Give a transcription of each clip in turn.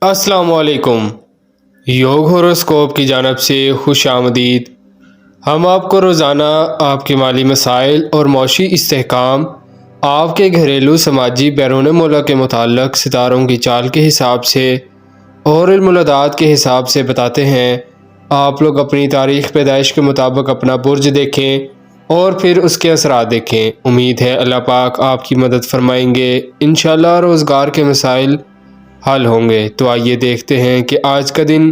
अस्सलाम वालेकुम। योग होरोस्कोप की जानब से खुश आमदीद। हम आपको रोज़ाना आपके माली मसाइल और मौशी इस्तेहकाम, आपके घरेलू समाजी बैरून मुल्क के मुताल्लिक़ सितारों की चाल के हिसाब से और इल्मुलदात के हिसाब से बताते हैं। आप लोग अपनी तारीख़ पैदाइश के मुताबिक अपना बुर्ज देखें और फिर उसके असरात देखें। उम्मीद है अल्लाह पाक आपकी मदद फरमाएंगे। इंशाअल्लाह रोज़गार के मसाइल हल होंगे। तो आइए देखते हैं कि आज का दिन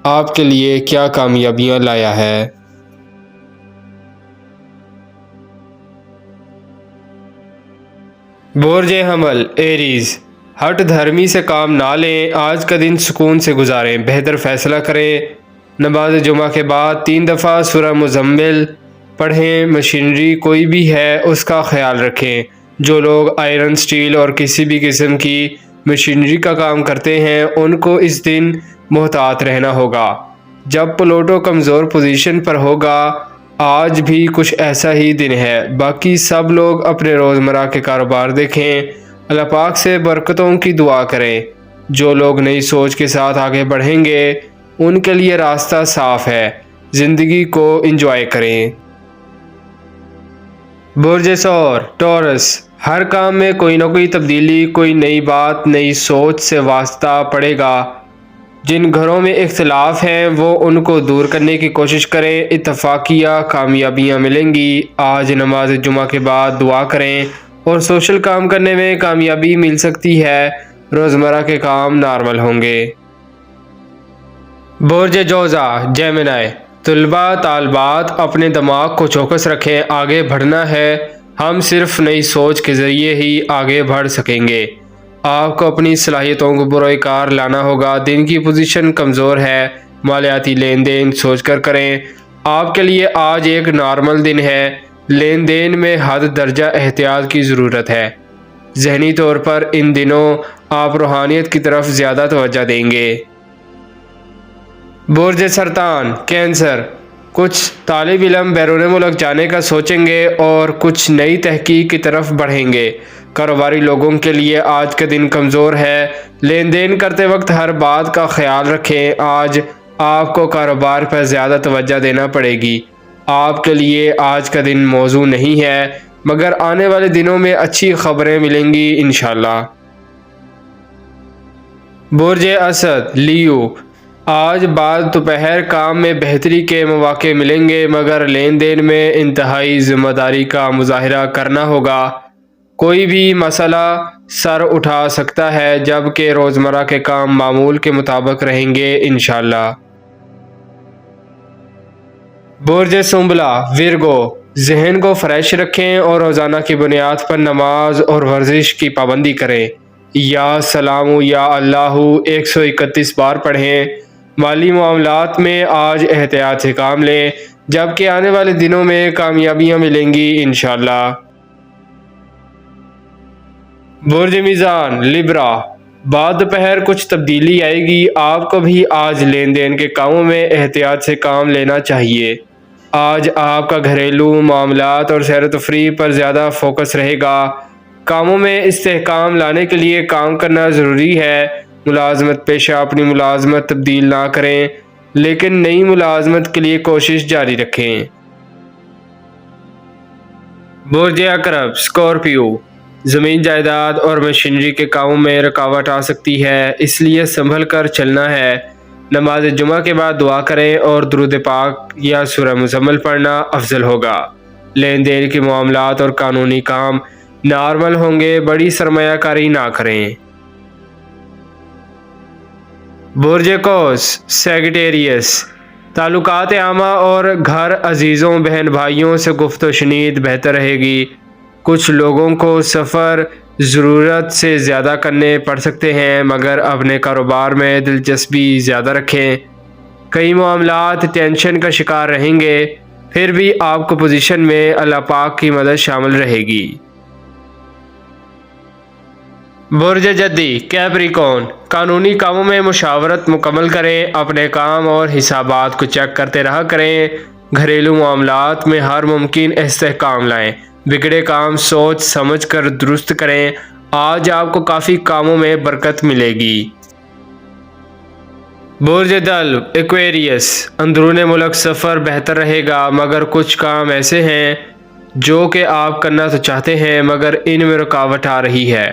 आपके लिए क्या कामयाबियां लाया है। बुर्ज हमल एरीज, हट धर्मी से काम ना लें। आज का दिन सुकून से गुजारें, बेहतर फैसला करें। नमाज जुमा के बाद 3 दफ़ा सूरह मुज़म्मिल पढ़ें। मशीनरी कोई भी है उसका ख्याल रखें। जो लोग आयरन, स्टील और किसी भी किस्म की मशीनरी का काम करते हैं उनको इस दिन मोहतात रहना होगा। जब प्लूटो कमज़ोर पोजीशन पर होगा, आज भी कुछ ऐसा ही दिन है। बाकी सब लोग अपने रोज़मर्रा के कारोबार देखें। अल्लाह पाक से बरकतों की दुआ करें। जो लोग नई सोच के साथ आगे बढ़ेंगे उनके लिए रास्ता साफ है। ज़िंदगी को एंजॉय करें। बुर्ज सौर टॉरस, हर काम में कोई ना कोई तब्दीली, कोई नई बात, नई सोच से वास्ता पड़ेगा। जिन घरों में इख्तिलाफ हैं वो उनको दूर करने की कोशिश करें। इत्तफाकिया कामयाबियां मिलेंगी। आज नमाज जुमा के बाद दुआ करें और सोशल काम करने में कामयाबी मिल सकती है। रोज़मर्रा के काम नॉर्मल होंगे। बुर्ज जोज़ा जेमिनी, तलबा तालबात अपने दिमाग को चौकस रखें। आगे बढ़ना है, हम सिर्फ नई सोच के ज़रिए ही आगे बढ़ सकेंगे। आपको अपनी सलाहियतों को बुरोकार लाना होगा। दिन की पोजीशन कमज़ोर है। मालियाती लेन देन सोच कर करें। आपके लिए आज एक नॉर्मल दिन है। लेन देन में हद दर्जा एहतियात की ज़रूरत है। ज़हनी तौर पर इन दिनों आप रूहानियत की तरफ ज़्यादा तवज्जो देंगे। बुर्ज सरतान कैंसर, कुछ तालिब इल्म बैरून मुल्क जाने का सोचेंगे और कुछ नई तहकीक की तरफ बढ़ेंगे। कारोबारी लोगों के लिए आज का दिन कमज़ोर है। लेन देन करते वक्त हर बात का ख्याल रखें। आज आपको कारोबार पर ज़्यादा तवज्जो देना पड़ेगी। आपके लिए आज का दिन मौजू नहीं है, मगर आने वाले दिनों में अच्छी खबरें मिलेंगी इंशाअल्लाह। बुर्ज असद लियो, आज बाद दोपहर काम में बेहतरी के मौके मिलेंगे, मगर लेन देन में इंतहाई ज़िम्मेदारी का मुजाहिरा करना होगा। कोई भी मसला सर उठा सकता है, जबकि रोज़मर्रा के काम मामूल के मुताबिक रहेंगे इंशाअल्लाह। बुर्ज सुंबला विरगो, जहन को फ्रेश रखें और रोज़ाना की बुनियाद पर नमाज और वर्जिश की पाबंदी करें। या सलामु या अल्लाहु 131 बार पढ़ें। माली मामलात में आज एहतियात से काम लें, जबकि आने वाले दिनों में कामयाबियां मिलेंगी इंशाअल्लाह। बुर्ज मीज़ान लिब्रा, बाद दोपहर कुछ तब्दीली आएगी। आपको भी आज लेन देन के कामों में एहतियात से काम लेना चाहिए। आज आपका घरेलू मामलात और सैर तफरीह पर ज़्यादा फोकस रहेगा। कामों में इस्तेहकाम लाने के लिए काम करना ज़रूरी है। मुलाजमत पेशा अपनी मुलाजमत तब्दील ना करें, लेकिन नई मुलाजमत के लिए कोशिश जारी रखें। बुर्ज अकरब स्कॉर्पियो, ज़मीन जायदाद और मशीनरी के कामों में रुकावट आ सकती है, इसलिए संभल कर चलना है। नमाज जुमा के बाद दुआ करें और दुरूद पाक या सूरह मुज़म्मिल पढ़ना अफजल होगा। लेन देन के मामलात और कानूनी काम नॉर्मल होंगे। बड़ी सरमायाकारी ना करें। बुर्ज कौस सेगिटेरियस, ताल्लुकात आमा और घर अजीज़ों बहन भाइयों से गुफ्त शनीद बेहतर रहेगी। कुछ लोगों को सफ़र ज़रूरत से ज़्यादा करने पड़ सकते हैं, मगर अपने कारोबार में दिलचस्पी ज़्यादा रखें। कई मामलात टेंशन का शिकार रहेंगे, फिर भी आपको पोजीशन में अल्लाह पाक की मदद शामिल रहेगी। बुर्ज जद्दी कैप्रिकॉर्न, कानूनी कामों में मुशावरत मुकम्मल करें। अपने काम और हिसाबात को चेक करते रहा करें। घरेलू मामलात में हर मुमकिन इस्तेहकाम लाएं। बिगड़े काम सोच समझ कर दुरुस्त करें। आज आपको काफ़ी कामों में बरकत मिलेगी। برج دل ایکویریس، اندرون ملک سفر بہتر رہے گا، مگر کچھ کام ایسے ہیں جو کہ آپ کرنا تو چاہتے ہیں مگر ان میں رکاوٹ آ رہی ہے۔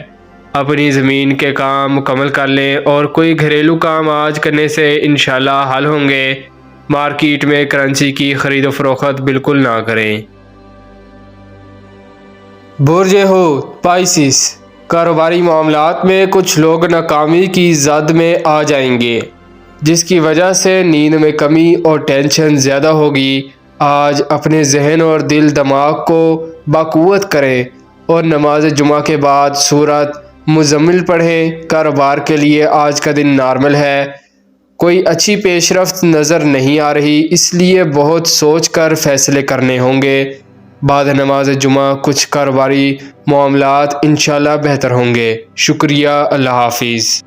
اپنی زمین کے کام مکمل کر لیں اور کوئی گھریلو کام آج کرنے سے انشاءاللہ حل ہوں گے۔ مارکیٹ میں کرنسی کی خرید و فروخت بالکل نہ کریں۔ برج حوت پائسس، کاروباری معاملات میں کچھ لوگ ناکامی کی زد میں آ جائیں گے، جس کی وجہ سے نیند میں کمی اور ٹینشن زیادہ ہوگی۔ آج اپنے ذہن اور دل دماغ کو باقوت کریں اور نماز جمعہ کے بعد سورۃ مزمل پڑھیں۔ کاروبار کے لیے آج کا دن نارمل ہے، کوئی اچھی پیش رفت نظر نہیں آ رہی، اس لیے بہت سوچ کر فیصلے کرنے ہوں گے۔ بعد نماز جمعہ کچھ کاروباری معاملات انشاءاللہ بہتر ہوں گے۔ شکریہ، اللہ حافظ۔